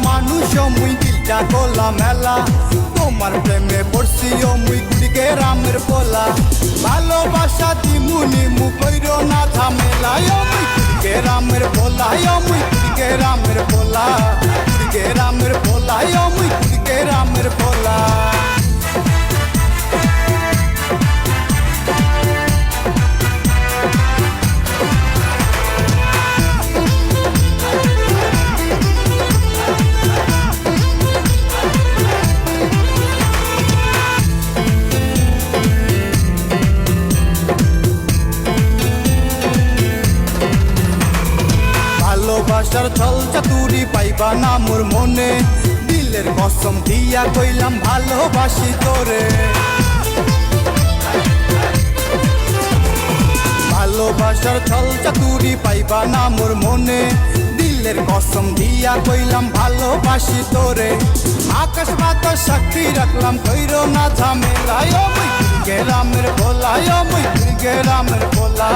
মানুষ মুই দিলটা গোলা মেলা তোমার প্রেমে পড়ছি ও মুই কুড়িকে রামের পোলা ভালোবাসা দিমুনি মু কইরো না ঝামেলা ও মুই কুড়িকে রামের পোলা ও মুই কুড়িকে রামের পোলা কুড়িকে রামের পোলা ও মুই কুড়িকে রামের পোলা ভালোবাসার ছল চাতুরি পাইবা না মোর মনে দিলের কসম দিয়া কইলাম ভালোবাসি তোরে ভালোবাসার ছল চাতুরি পাইবা না মোর মনে দিলের কসম দিয়া কইলাম ভালোবাসি তোরে আকাশ বাতাস সাক্ষী রাখলাম কইরো না ঝামেলা ও মুই কুড়িকে রামের পোলা ও মুই কুড়িকে রামের পোলা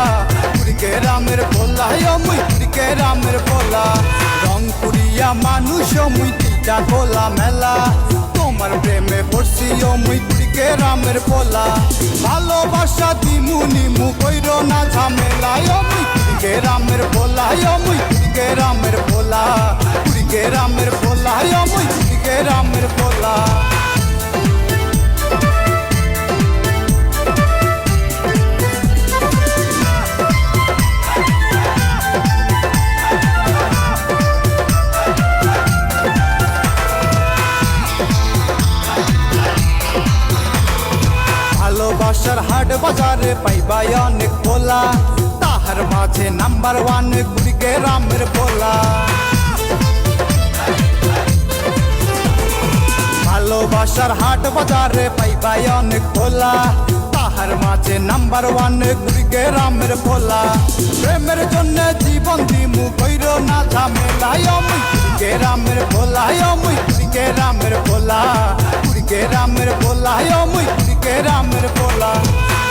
কুড়িকে রামের পোলা ও মুই কুড়িকে রামের পোলা রং পুরিয়া মানুষ মুই দিলটা গোলা মেলা তোমার প্রেমে পড়ছি ও মুই কুড়িকে রামের পোলা ভালোবাসা দিমুনি মু কইরো না ঝামেলা ও মুই কুড়িকে রামের পোলা ও মুই কুড়িকে রামের পোলা কুড়িকে রামের পোলা ও মুই কুড়িকে রামের পোলা ভালোবাসার হাট বাজারে পাইবা অনেক পোলা তাহার মাঝে নাম্বার ওয়ান কুড়িকে রামের পোলা ভালোবাসার হাট বাজারে পাইবা অনেক পোলা তাহার মাঝে নাম্বার ওয়ান কুড়িকে রামের পোলা প্রেমের জন্য জীবন দিমু কইরো না ঝামেলা ও মুই কুড়িকে রামের পোলা ও মুই কুড়িকে রামের পোলা কুড়িকে রামের পোলা ও মুই কুড়িকে রামের পোলা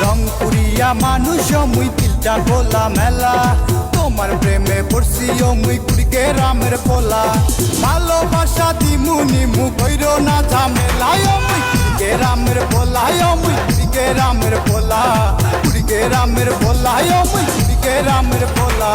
রং পুরিয়া মানুষ মুই দিলটা গোলা মেলা তোমার প্রেমে পড়ছি ও মুই কুড়িকে রামের পোলা ভালোবাসা দিমুনি মু কইরো না ঝামেলা ও মুই কুড়িকে রামের পোলা ও মুই কুড়িকে রামের পোলা কুড়িকে রামের পোলা ও মুই কুড়িকে রামের পোলা